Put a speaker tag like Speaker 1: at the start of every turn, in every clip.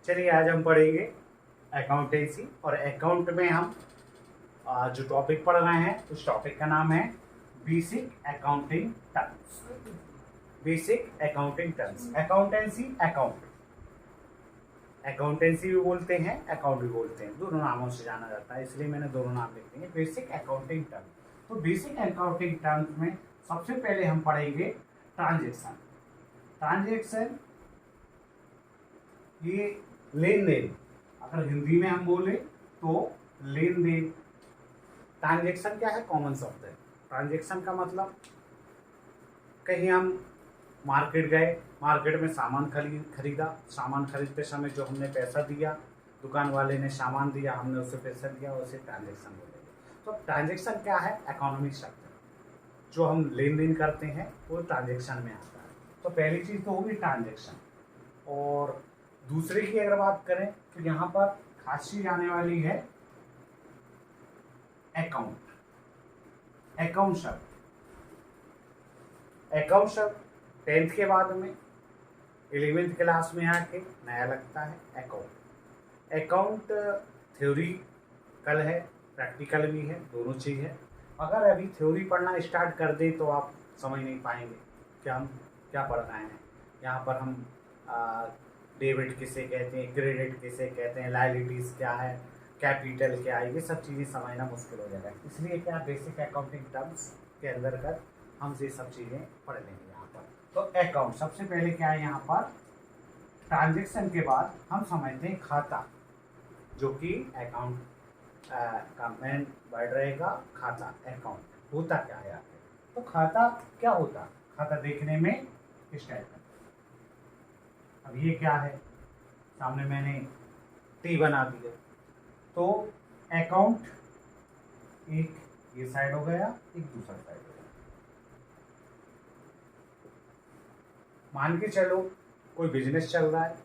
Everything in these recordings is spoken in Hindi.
Speaker 1: चलिए आज हम पढ़ेंगे अकाउंटेंसी। और अकाउंट में हम जो टॉपिक पढ़ रहे हैं उस टॉपिक का नाम है basic accounting terms. Basic accounting terms. Accountancy accountancy भी बोलते हैं, अकाउंट भी बोलते हैं, दोनों नामों से जाना जाता है, इसलिए मैंने दोनों नाम लिख दिए। Basic accounting term. तो बेसिक अकाउंटिंग टर्म्स में सबसे पहले हम पढ़ेंगे ट्रांजेक्शन। ट्रांजेक्शन ये लेन देन, अगर हिंदी में हम बोले तो लेन देन। ट्रांजेक्शन क्या है? कॉमन शब्द है। ट्रांजेक्शन का मतलब कहीं हम मार्केट गए, मार्केट में सामान खरीदा, सामान खरीदते समय जो हमने पैसा दिया, दुकान वाले ने सामान दिया, हमने उसे पैसा दिया, उसे ट्रांजेक्शन बोलेंगे। तो ट्रांजेक्शन क्या है? इकोनॉमिक शब्द है। जो हम लेन देन करते हैं वो ट्रांजेक्शन में आता है। तो पहली चीज़ तो होगी ट्रांजेक्शन। और दूसरे की अगर बात करें तो यहाँ पर खास चीज आने वाली है अकाउंट। अकाउंट शब्द 10th के बाद में 11th क्लास में आके नया लगता है अकाउंट। अकाउंट थ्योरी कल है, प्रैक्टिकल भी है, दोनों चीज़ है। अगर अभी थ्योरी पढ़ना स्टार्ट कर दे तो आप समझ नहीं पाएंगे कि हम क्या पढ़ रहे हैं। यहाँ पर हम डेबिट किसे कहते हैं, क्रेडिट किसे कहते हैं, लायबिलिटीज़ क्या है, कैपिटल क्या है, ये सब चीज़ें समझना मुश्किल हो जाएगा। इसलिए क्या बेसिक अकाउंटिंग टर्म्स के अंतर्गत हम ये सब चीज़ें पढ़ लेंगे यहाँ पर। तो अकाउंट सबसे पहले क्या है यहाँ पर? ट्रांजेक्शन के बाद हम समझते हैं खाता, जो कि अकाउंट का मेन वर्ड रहेगा। खाता, अकाउंट होता क्या है आखिर? तो खाता क्या होता? खाता देखने में इस टाइप का। अब ये क्या है? सामने मैंने टी बना दिया। तो अकाउंट एक ये साइड हो गया, एक दूसरा साइड हो गया। मान के चलो कोई बिजनेस चल रहा है,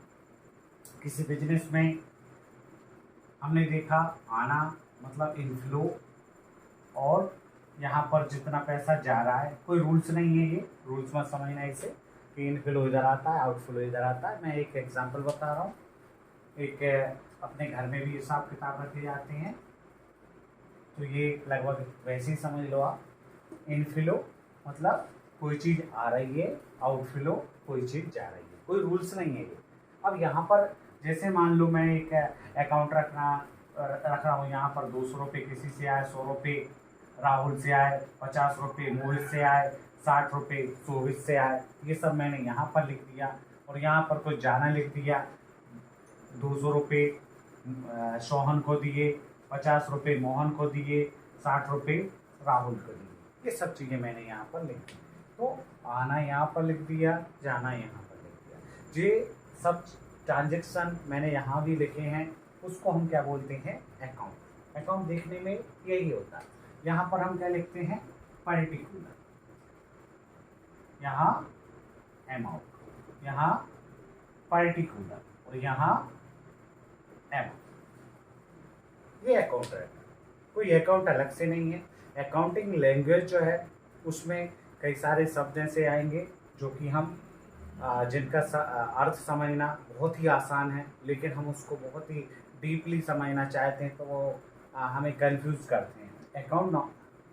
Speaker 1: किसी बिजनेस में हमने देखा आना मतलब इनफ्लो, और यहाँ पर जितना पैसा जा रहा है, कोई रूल्स नहीं है, ये रूल्स मत समझना इसे कि इनफ्लो इधर आता है आउटफ्लो इधर आता है। मैं एक एग्जांपल बता रहा हूँ। एक अपने घर में भी हिसाब किताब रखे जाते हैं, तो ये लगभग वैसे ही समझ लो आप। इनफ्लो मतलब कोई चीज़ आ रही है, आउटफ्लो कोई चीज़ जा रही है, कोई रूल्स नहीं है ये। अब यहाँ पर जैसे मान लो मैं एक अकाउंट रख रहा हूँ, यहाँ पर 200 रुपये किसी से आए, 100 रुपये राहुल से आए, 50 रुपये मोहित से आए, 60 रुपये शोभित से आए, ये सब मैंने यहाँ पर लिख दिया। और यहाँ पर कोई जाना लिख दिया, 200 रुपये सोहन को दिए, 50 रुपये मोहन को दिए, 60 रुपये राहुल को दिए। ये सब चीज़ें मैंने यहाँ पर लिख दी। तो आना यहाँ पर लिख दिया, जाना यहाँ पर लिख दिया। ये सब ट्रांजेक्शन मैंने यहाँ भी लिखे हैं, उसको हम क्या बोलते हैं? अकाउंट। अकाउंट देखने में यही होता है। यहाँ पर हम क्या लिखते हैं? पर्टिकुलर, यहाँ अमाउंट, यहाँ पर्टिकुलर, और यहाँ अमाउंट। ये अकाउंट रहता है, कोई अकाउंट अलग से नहीं है। अकाउंटिंग लैंग्वेज जो है उसमें कई सारे शब्द ऐसे आएंगे जो कि हम जिनका अर्थ समझना बहुत ही आसान है, लेकिन हम उसको बहुत ही डीपली समझना चाहते हैं तो वो हमें कंफ्यूज करते हैं। अकाउंट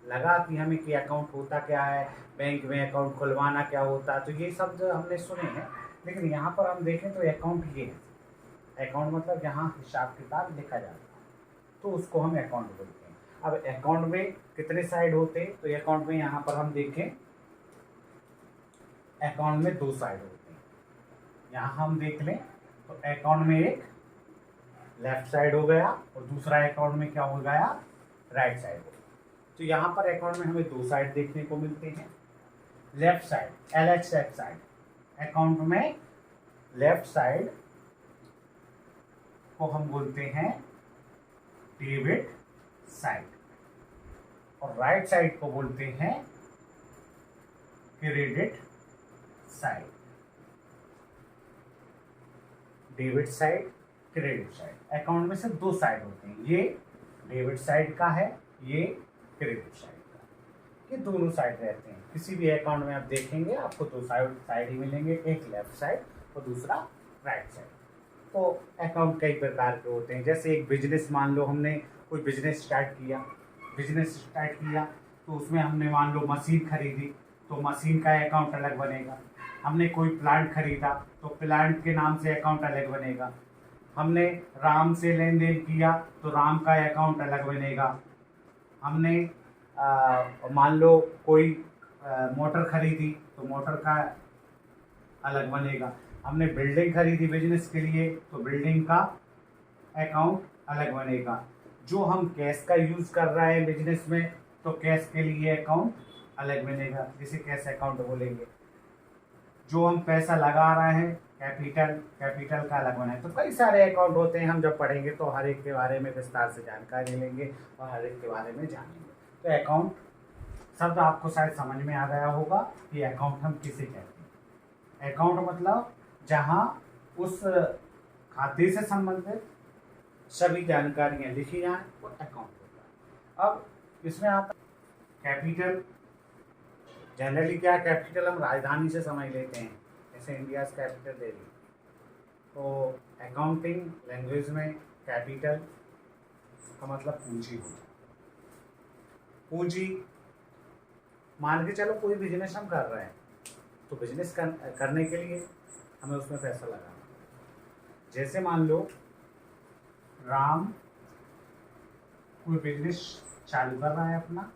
Speaker 1: लगा कि हमें कि अकाउंट होता क्या है, बैंक में अकाउंट खुलवाना क्या होता है, तो ये शब्द हमने सुने हैं। लेकिन यहाँ पर हम देखें तो अकाउंट ये है। अकाउंट मतलब यहाँ हिसाब किताब लिखा जाता है, तो उसको हम अकाउंट बोलते हैं। अब अकाउंट में कितने साइड होते हैं? तो अकाउंट में यहाँ पर हम देखें, अकाउंट में 2 साइड होते हैं। यहाँ हम देख लें तो अकाउंट में एक लेफ्ट साइड हो गया और दूसरा अकाउंट में क्या हो गया? राइट साइड हो गया। तो यहाँ पर अकाउंट में हमें 2 साइड देखने को मिलते हैं। Left side, LH left side, account में लेफ्ट साइड को हम बोलते हैं डेबिट साइड, और राइट साइड को बोलते हैं credit side. Debit side, credit side. Account में से 2 साइड होते हैं, ये डेबिट साइड का है, ये क्रेडिट साइड का। ये दोनों साइड रहते हैं। किसी भी अकाउंट में आप देखेंगे आपको 2 साइड ही मिलेंगे, एक लेफ्ट साइड और दूसरा राइट साइड। तो अकाउंट कई प्रकार के होते हैं। जैसे एक बिजनेस, मान लो हमने कोई बिजनेस स्टार्ट किया तो उसमें हमने मान लो मशीन खरीदी, तो मशीन का अकाउंट अलग बनेगा। हमने कोई प्लांट खरीदा तो प्लांट के नाम से अकाउंट अलग बनेगा। हमने राम से लेन देन किया तो राम का अकाउंट अलग बनेगा। हमने मान लो कोई मोटर खरीदी तो मोटर का अलग बनेगा। हमने बिल्डिंग खरीदी बिजनेस के लिए तो बिल्डिंग का अकाउंट अलग बनेगा। जो हम कैश का यूज़ कर रहे हैं बिजनेस में तो कैश के लिए अकाउंट अलग बनेगा, जिसे कैश अकाउंट बोलेंगे। जो हम पैसा लगा रहे हैं कैपिटल का अलग बनेगा। तो कई सारे अकाउंट होते हैं, हम जब पढ़ेंगे तो हर एक के बारे में विस्तार से जानकारी लेंगे और हर एक के बारे में जानेंगे। तो अकाउंट शब्द आपको शायद समझ में आ गया होगा कि अकाउंट हम किसे कहते हैं। अकाउंट मतलब जहाँ उस खाते से संबंधित सभी जानकारियाँ लिखी जाए वो अकाउंट होता है। अब इसमें आता कैपिटल। जनरली क्या, कैपिटल हम राजधानी से समझ लेते हैं, जैसे इंडिया कैपिटल दिल्ली। तो अकाउंटिंग लैंग्वेज में कैपिटल का मतलब पूंजी होता है। पूंजी, मान के चलो कोई बिजनेस हम कर रहे हैं तो बिजनेस करने के लिए हमें उसमें पैसा लगाना। जैसे मान लो राम कोई बिजनेस चालू कर रहा है अपना,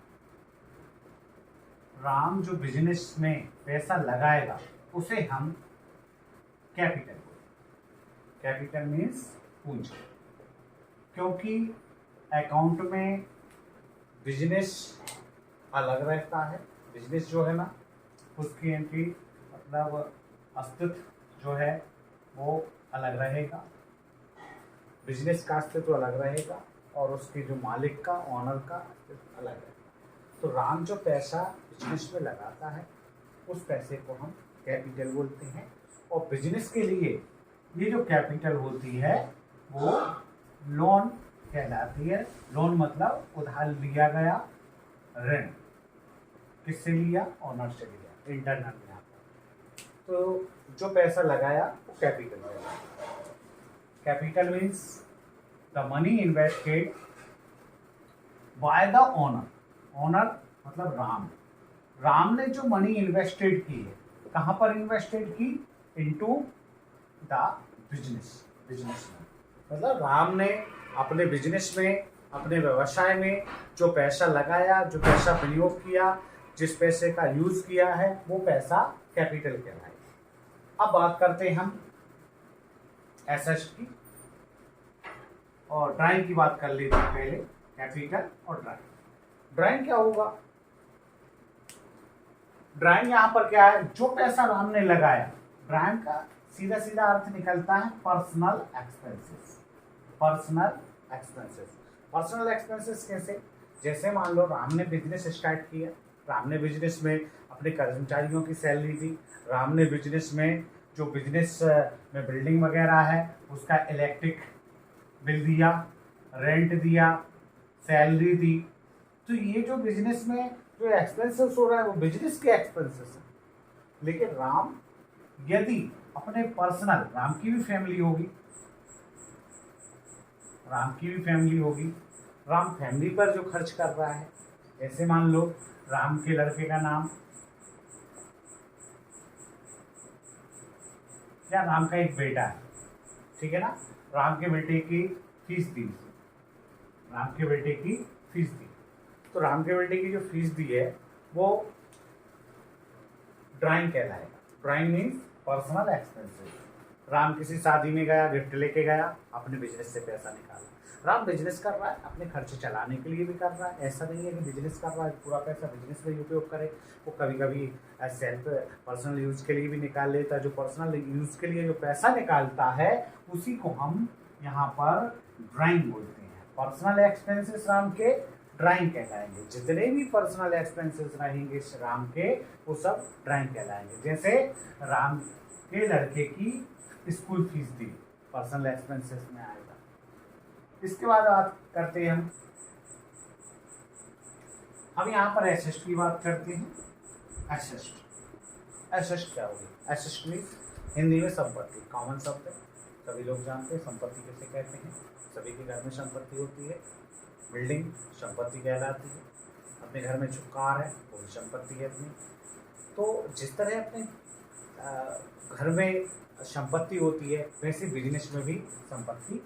Speaker 1: राम जो बिजनेस में पैसा लगाएगा उसे हम कैपिटल बोलते हैं। कैपिटल मीन्स पूंजी। क्योंकि अकाउंट में बिजनेस अलग रहता है, बिजनेस जो है ना उसकी एंट्री मतलब अस्तित्व जो है वो अलग रहेगा, बिजनेस का अस्तित्व अलग रहेगा और उसके जो मालिक का, ऑनर का अस्तित्व अलग रहेगा। तो राम जो पैसा बिजनेस में लगाता है उस पैसे को हम कैपिटल बोलते हैं। और बिजनेस के लिए ये जो कैपिटल होती है वो लोन कहलाती है। लोन मतलब उधार लिया गया ऋण। किससे लिया? ऑनर से लिया, इंटरनल में आता है। तो जो पैसा लगाया वो कैपिटल है। Capital means the money invested by the owner. Owner मतलब राम। राम ने जो मनी इन्वेस्टेड की है, कहाँ पर इन्वेस्टेड की? Into the business. बिजनेस में मतलब राम ने अपने बिजनेस में, अपने व्यवसाय में जो पैसा लगाया, जो पैसा प्रयोग किया, जिस पैसे का यूज किया है वो पैसा कैपिटल कहलाएगा। अब बात करते हैं हम एसेट्स की और ड्राइंग की बात कर लेते हैं पहले। कैपिटल और ड्राइंग। ड्राइंग क्या होगा? ड्राइंग यहाँ पर क्या है? जो पैसा राम ने लगाया, ड्राइंग का सीधा सीधा अर्थ निकलता है personal expenses. Personal expenses. Personal expenses कैसे? जैसे मान लो राम ने बिजनेस स्टार्ट किया, राम ने बिजनेस में अपने कर्मचारियों की सैलरी दी, राम ने बिजनेस में जो बिजनेस में बिल्डिंग वगैरह है उसका इलेक्ट्रिक बिल दिया, रेंट दिया, सैलरी दी। तो ये जो बिजनेस में जो एक्सपेंसेस हो रहा है वो बिजनेस के एक्सपेंसेस है। लेकिन राम यदि अपने पर्सनल, राम की भी फैमिली होगी, राम की भी फैमिली होगी, राम फैमिली पर जो खर्च कर रहा है, ऐसे मान लो राम के लड़के का नाम या राम का एक बेटा है, ठीक है ना, राम के बेटे की फीस दी, राम के बेटे की फीस दी। तो राम के बेटे की जो फीस दी है वो ड्राइंग कहलाएगा। Drawing means personal expenses. Ram किसी शादी में गया, गिफ्ट लेके गया, अपने बिजनेस से पैसा निकाला। राम बिजनेस कर रहा है, अपने खर्चे चलाने के लिए भी कर रहा है। ऐसा नहीं है कि बिजनेस कर रहा है पूरा पैसा बिजनेस में उपयोग करे। वो कभी कभी सेल्फ पर्सनल यूज के लिए भी निकाल लेता है। जो पर्सनल यूज के लिए जो पैसा निकालता है उसी को हम यहाँ पर ड्राइंग बोलते हैं। पर्सनल एक्सपेंसेस राम के ड्राइंग कहलाएंगे। जितने भी पर्सनल एक्सपेंसेस रहेंगे राम के वो सब ड्राइंग कहलाएंगे। जैसे राम के लड़के की स्कूल फीस दी, पर्सनल एक्सपेंसेस में आएगा। इसके बाद बात करते हैं हम यहाँ पर एसेट की बात करते हैं। एसेट, एसेट क्या होगी? एसेट मीन्स हिंदी में संपत्ति, कॉमन शब्द है। सभी लोग जानते हैं संपत्ति किसे कहते हैं। सभी के घर में संपत्ति होती है। बिल्डिंग संपत्ति कहलाती है। अपने घर में जो कार है वो भी संपत्ति है अपनी। तो जिस तरह अपने घर में संपत्ति होती है वैसे बिजनेस में भी संपत्ति।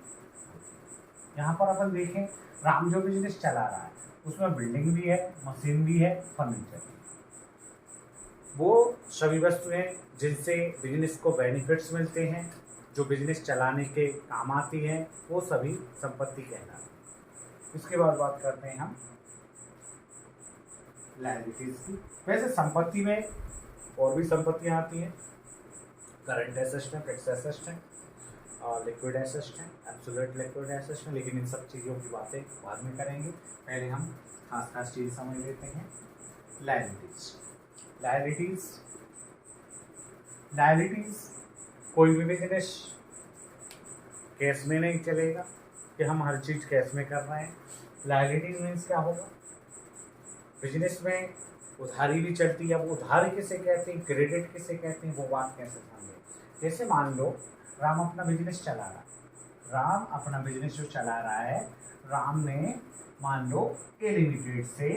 Speaker 1: यहाँ पर अपन देखें, राम जो बिजनेस चला रहा है उसमें बिल्डिंग भी है, मशीन भी है, फर्नीचर भी है। वो सभी वस्तुएं जिनसे बिजनेस को बेनिफिट्स मिलते हैं, जो बिजनेस चलाने के काम आती हैं, वो सभी संपत्ति कहलाती है। इसके बाद बात करते हैं हम लायबिलिटीज की। वैसे संपत्ति में और भी संपत्तियां आती हैं। करंट एसेट है, फिक्स एसेट है, और लिक्विड एसेट है, एब्सोल्यूट लिक्विड एसेट है। लेकिन इन सब चीज़ों की बातें बाद में करेंगे। पहले हम खास खास चीज़ समझ लेते हैं। लायबिलिटीज लायबिलिटीज कोई भी बिजनेस कैश में नहीं चलेगा कि हम हर चीज़ कैश में कर रहे हैं। लायबिलिटीज मीन्स क्या होगा, बिजनेस में उधारी भी चलती है। वो उधारी किसे कहते हैं, क्रेडिट किसे कहते हैं, वो बात कैसे समझे। जैसे मान लो राम अपना बिजनेस चला रहा है। राम अपना बिजनेस जो चला रहा है, राम ने मान लो ए लिमिटेड से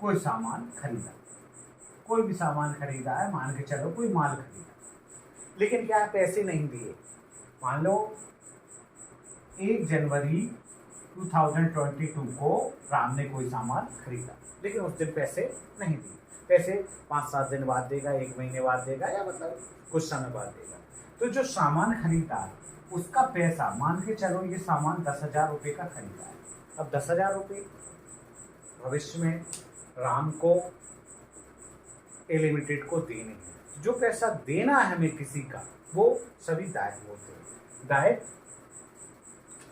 Speaker 1: कोई सामान खरीदा, कोई भी सामान खरीदा है, मान के चलो कोई माल खरीदा, लेकिन क्या पैसे नहीं दिए। मान लो 1 जनवरी 2022 को राम ने कोई सामान खरीदा, लेकिन उस दिन पैसे नहीं दिए। पैसे 5-7 दिन बाद देगा, 1 महीने बाद देगा, या मतलब कुछ समय बाद देगा। तो जो सामान खरीदा उसका पैसा, मान के चलो ये सामान 10,000 रुपये का खरीदा है। अब 10,000 रुपये भविष्य में राम को ए लिमिटेड को देने हैं। जो पैसा देना है हमें किसी का, वो सभी दायित्व होते हैं। दायित्व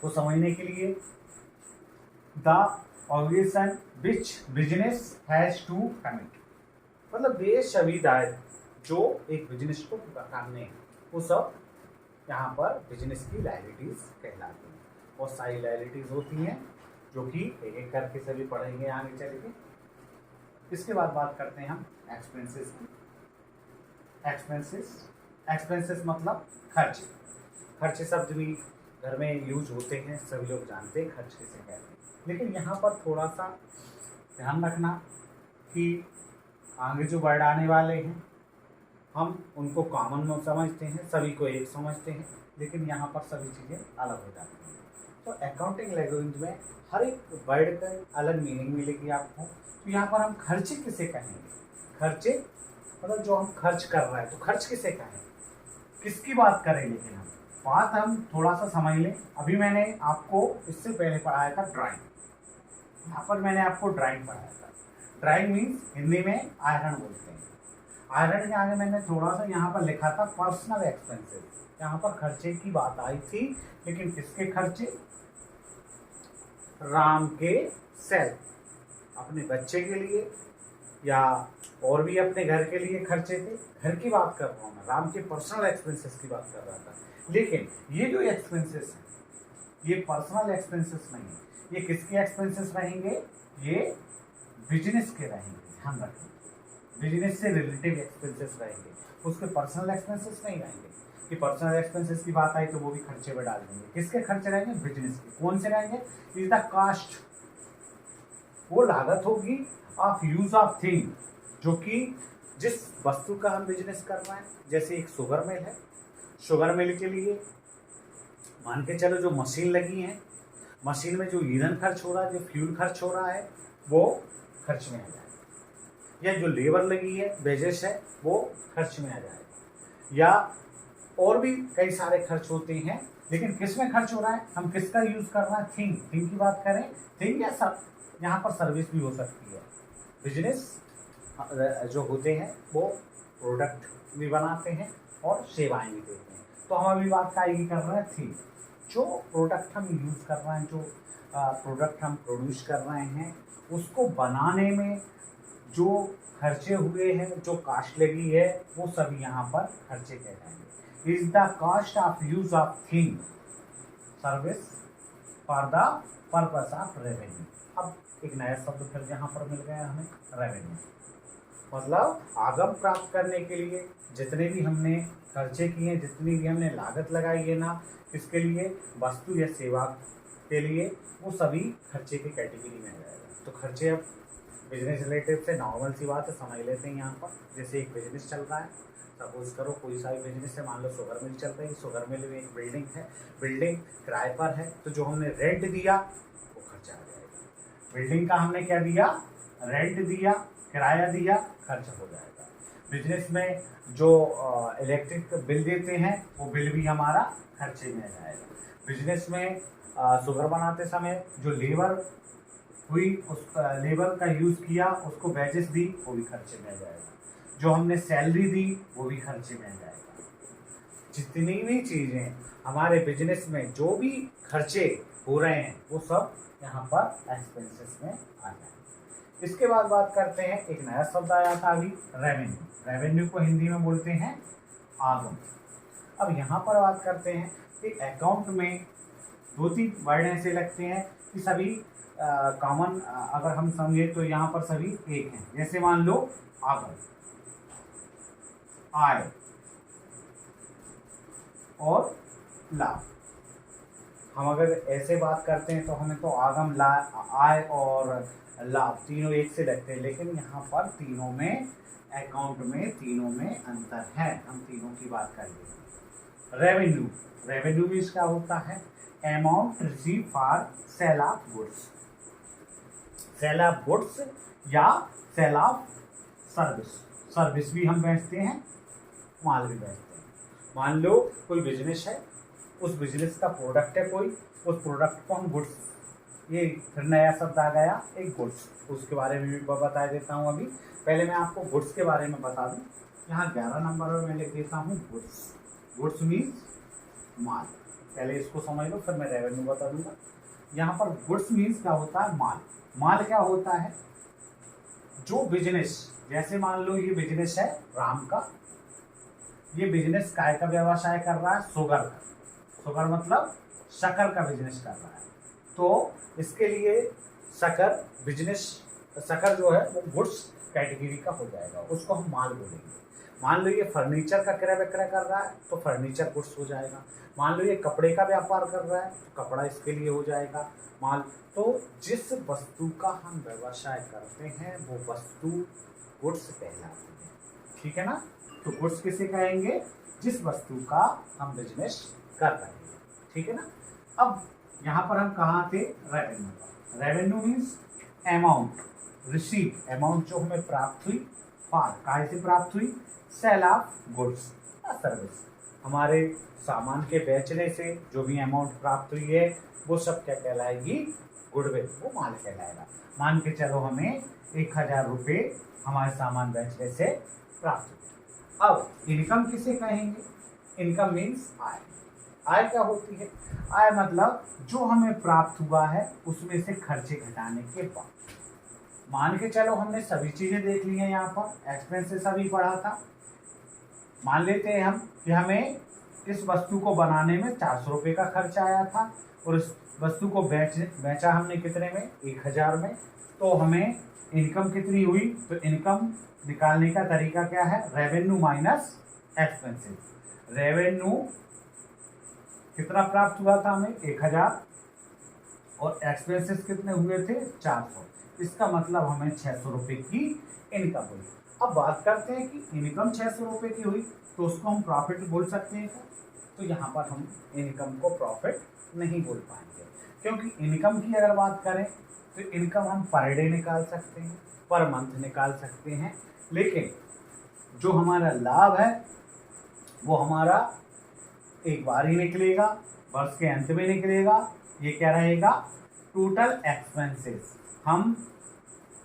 Speaker 1: को समझने के लिए the obligation which business has to commit, मतलब ये सभी दायित्व जो एक बिजनेस को करने हैं, वो सब यहाँ पर बिजनेस की लायबिलिटीज कहलाती हैं। और सारी लायबिलिटीज होती हैं जो कि एक एक करके सभी पढ़ेंगे आगे चल के। इसके बाद बात करते हैं हम एक्सपेंसेस की। एक्सपेंसेस मतलब खर्चे। खर्चे शब्द भी घर में यूज होते हैं, सभी लोग जानते हैं खर्च किसे कहते हैं। लेकिन यहाँ पर थोड़ा सा ध्यान रखना कि आगे जो वर्ड आने वाले हैं हम उनको कॉमन में समझते हैं, सभी को एक समझते हैं, लेकिन यहाँ पर सभी चीज़ें अलग हो जाती हैं। तो अकाउंटिंग लैंग्वेज में हर एक वर्ड का अलग मीनिंग मिलेगी आपको। तो यहाँ पर हम खर्चे किसे कहेंगे, खर्चे मतलब जो हम खर्च कर रहे हैं, तो खर्च किसे कहें, किसकी बात करें। लेकिन हम बात हम थोड़ा सा समझ लें। अभी मैंने आपको इससे पहले पढ़ाया था ड्राइंग। यहाँ पर मैंने आपको ड्राइंग पढ़ाया था। ड्राइंग मीन्स हिंदी में आयरन बोलते हैं। आयरन के आगे मैंने थोड़ा सा यहाँ पर लिखा था पर्सनल एक्सपेंसेस। यहाँ पर खर्चे की बात आई थी, लेकिन किसके खर्चे, राम के सेल्फ, अपने बच्चे के लिए या और भी अपने घर के लिए खर्चे थे। घर की बात कर रहा हूँ मैं, राम के पर्सनल एक्सपेंसेस की बात कर रहा था। लेकिन ये जो एक्सपेंसेस हैं ये पर्सनल एक्सपेंसेस नहीं है। ये किसके एक्सपेंसेस रहेंगे, ये बिजनेस के रहेंगे। ध्यान रखें, बिजनेस से रिलेटेड एक्सपेंसेस रहेंगे, उसके पर्सनल एक्सपेंसेस नहीं रहेंगे। कि पर्सनल एक्सपेंसेस की बात आई तो वो भी खर्चे में डाल देंगे। किसके खर्चे रहेंगे, बिजनेस के। कौन से रहेंगे, इज द कास्ट, वो लागत होगी ऑफ यूज ऑफ थिंग, जो कि जिस वस्तु का हम बिजनेस कर रहे हैं। जैसे एक शुगर मिल है, शुगर मिल के लिए मान के चलो जो मशीन लगी है, मशीन में जो ईंधन खर्च हो रहा है, जो फ्यूल खर्च हो रहा है, वो खर्च में आ जाएगा। या जो लेबर लगी है, वेजेस है, वो खर्च में आ जाएगा। या और भी कई सारे खर्च होते हैं, लेकिन किस में खर्च हो रहा है, हम किसका यूज कर रहे हैं, थिंग की बात करें, थिंग या सब, यहाँ पर सर्विस भी हो सकती है। बिजनेस जो होते हैं वो प्रोडक्ट भी बनाते हैं और सेवाएं भी देते हैं। तो हम अभी बात का ये कर रहे हैं थिंग, जो प्रोडक्ट हम यूज़ कर रहे हैं, जो प्रोडक्ट हम प्रोड्यूस कर रहे हैं, उसको बनाने में जो खर्चे हुए हैं, जो कास्ट लगी है, वो सभी यहाँ पर खर्चे कहलाएंगे। Is the cost of use of thing service for the purpose of revenue. अब एक नया शब्द फिर यहाँ पर मिल गया हमें, रेवेन्यू। मतलब आगम प्राप्त करने के लिए जितने भी हमने खर्चे किए, जितनी भी हमने लागत लगाई है ना, इसके लिए वस्तु या सेवा के लिए, वो सभी खर्चे की कैटेगरी में आ जाएगा। तो खर्चे अब बिजनेस रिलेटेड से नॉर्मल सी बात है, समझ लेते हैं यहाँ पर। जैसे एक बिजनेस चल रहा है, सपोज करो कोई सा भी बिजनेस है, मान लो शुगर मिल चल रही है, शुगर मिल में एक बिल्डिंग है, बिल्डिंग किराए पर है, तो जो हमने रेंट दिया वो खर्चा आ जाएगा। बिल्डिंग का हमने क्या दिया, रेंट दिया, किराया दिया, खर्च हो जाएगा। बिजनेस में जो इलेक्ट्रिक बिल देते हैं वो बिल भी हमारा खर्चे में आ जाएगा। बिजनेस में शुगर बनाते समय जो लेबर हुई, उस लेबर का यूज़ किया, उसको वेजेस दी, वो भी खर्चे में आ जाएगा। जो हमने सैलरी दी वो भी खर्चे में आ जाएगा। जितनी भी चीज़ें हमारे बिजनेस में जो भी खर्चे हो रहे हैं वो सब यहाँ पर एक्सपेंसेस में आ जाएंगे। इसके बाद बात करते हैं, एक नया शब्द आया था अभी, रेवेन्यू। रेवेन्यू को हिंदी में बोलते हैं आगम। अब यहाँ पर बात करते हैं कि अकाउंट में दो तीन वर्ड ऐसे लगते हैं कि सभी कॉमन अगर हम समझे तो यहाँ पर सभी एक हैं। जैसे मान लो आगम, आय और लाभ। हम अगर ऐसे बात करते हैं तो हमें तो आगम, आय और लाभ तीनों एक से लगते हैं, लेकिन यहाँ पर तीनों में, अकाउंट में तीनों में अंतर है। हम तीनों की बात कर लेते हैं। रेवेन्यू, रेवेन्यू मीन्स क्या होता है, amount receive for sale of goods. Sale of goods या सेल ऑफ सर्विस। सर्विस भी हम बेचते हैं, माल भी बेचते हैं। मान लो कोई बिजनेस है, उस बिजनेस का प्रोडक्ट है कोई, उस प्रोडक्ट को हम गुड्स, ये फिर नया शब्द आ गया एक गुड्स, उसके बारे में भी बता देता हूँ। अभी पहले मैं आपको गुड्स के बारे में बता दूँ। यहाँ 11 नंबर में मैं लिख देता हूँ गुड्स। गुड्स मीन्स माल। पहले इसको समझ लो, फिर मैं रेवेन्यू बता दूंगा। यहाँ पर गुड्स मीन्स क्या होता है, माल। माल क्या होता है, जो बिजनेस, जैसे मान लो ये बिजनेस है राम का, ये बिजनेस काय का व्यवसाय कर रहा है, शुगर का। शुगर मतलब शक्कर का बिजनेस कर रहा है, तो इसके लिए शक्कर बिजनेस, शक्कर जो है वो गुड्स कैटेगरी का हो जाएगा, उसको हम माल बोलेंगे। मान लो ये फर्नीचर का क्रय विक्रय कर रहा है तो फर्नीचर गुड्स हो जाएगा। मान लो ये कपड़े का व्यापार कर रहा है तो कपड़ा इसके लिए हो जाएगा माल। तो जिस वस्तु का हम व्यवसाय करते हैं वो वस्तु गुड्स कहलाती है, ठीक है ना। तो गुड्स किसे कहेंगे, जिस वस्तु का हम बिजनेस कर रहे हैं, ठीक है ना। अब यहाँ पर हम कहाँ थे, revenue. Revenue means amount receive, amount जो हमें प्राप्त हुई, फॉर काहे से प्राप्त हुई, सेल ऑफ गुड्स या सर्विस। हमारे सामान के बेचने से जो भी अमाउंट प्राप्त हुई है वो सब क्या कहलाएगी, गुडविल, वो माल कहलाएगा। मान के चलो हमें 1000 रुपये हमारे सामान बेचने से प्राप्त हुए। अब इनकम किसे कहेंगे, इनकम मीन्स आय। आय क्या होती है, आय मतलब जो हमें प्राप्त हुआ है उसमें से खर्चे घटाने के बाद। मान के चलो हमने सभी चीज़ें देख ली हैं, यहाँ पर एक्सपेंसेस अभी पढ़ा था। मान लेते हैं हम कि हमें इस वस्तु को बनाने में 400 रुपये का खर्चा आया था और इस वस्तु को बेचा हमने कितने में, 1000 में। तो हमें इनकम कितनी हुई, तो इनकम निकालने का तरीका क्या है, रेवेन्यू माइनस एक्सपेंसेस। रेवेन्यू कितना प्राप्त हुआ था हमें, 1000, और एक्सपेंसेस कितने हुए थे, 400। इसका मतलब हमें 600 रुपये की इनकम हुई। अब बात करते हैं कि इनकम 600 रुपये की हुई तो उसको हम प्रॉफिट बोल सकते हैं क्या? तो यहाँ पर हम इनकम को प्रॉफिट नहीं बोल पाएंगे, क्योंकि इनकम की अगर बात करें तो इनकम हम पर डे निकाल सकते हैं, पर मंथ निकाल सकते हैं, लेकिन जो हमारा लाभ है वो हमारा एक बार ही निकलेगा, वर्ष के अंत में निकलेगा। ये क्या रहेगा, टोटल एक्सपेंसेस। हम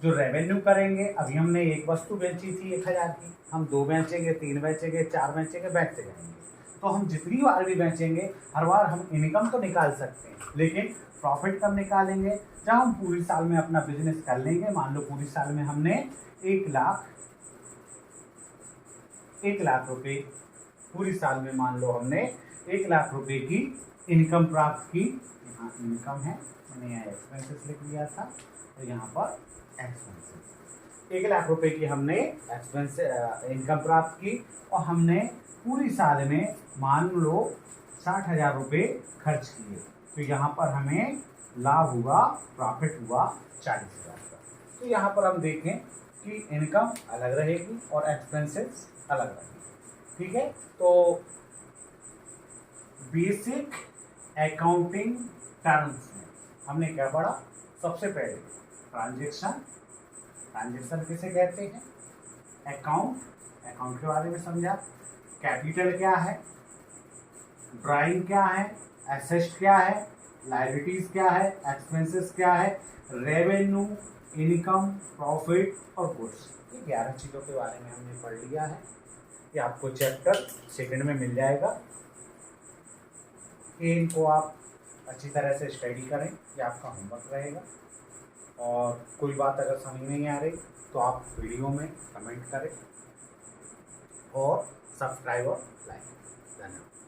Speaker 1: जो रेवेन्यू करेंगे, अभी हमने एक वस्तु बेची थी 1000 की, हम 2 बेचेंगे, 3 बेचेंगे, 4 बेचेंगे, बेचते जाएंगे। तो हम जितनी बार भी बेचेंगे हर बार हम इनकम तो निकाल सकते हैं, लेकिन प्रॉफिट कब निकालेंगे, जब हम पूरी साल में अपना बिजनेस कर लेंगे। मान लो पूरी साल में हमने 1 लाख रुपये, पूरी साल में मान लो हमने 1 लाख रुपये की इनकम प्राप्त की। यहाँ इनकम है, मैंने यहाँ एक्सपेंसेस लिख लिया था, तो यहाँ पर एक्सपेंसेस। 1,00,000 की हमने एक्सपेंस इनकम प्राप्त की और हमने पूरी साल में मान लो 60,000 रुपये खर्च किए, तो यहाँ पर हमें लाभ हुआ, प्रॉफिट हुआ 40,000 का। तो यहाँ पर हम देखें कि इनकम अलग रहेगी और एक्सपेंसेस अलग रहेगी। ठीक है, तो बेसिक अकाउंटिंग टर्म्स में हमने क्या पढ़ा? सबसे पहले ट्रांजेक्शन, ट्रांजेक्शन किसे कहते हैं, अकाउंट, अकाउंट के बारे में समझा, कैपिटल क्या है, ड्राइंग क्या है, एसेट क्या है, लायबिलिटीज क्या है, एक्सपेंसेस क्या है, रेवेन्यू, इनकम, प्रॉफिट और गुड्स। ये 11 चीज़ों के बारे में हमने पढ़ लिया है। ये आपको चैप्टर सेकंड में मिल जाएगा। इनको आप अच्छी तरह से स्टडी करें, ये आपका होमवर्क रहेगा। और कोई बात अगर समझ नहीं आ रही तो आप वीडियो में कमेंट करें और सब्सक्राइब और लाइक। धन्यवाद।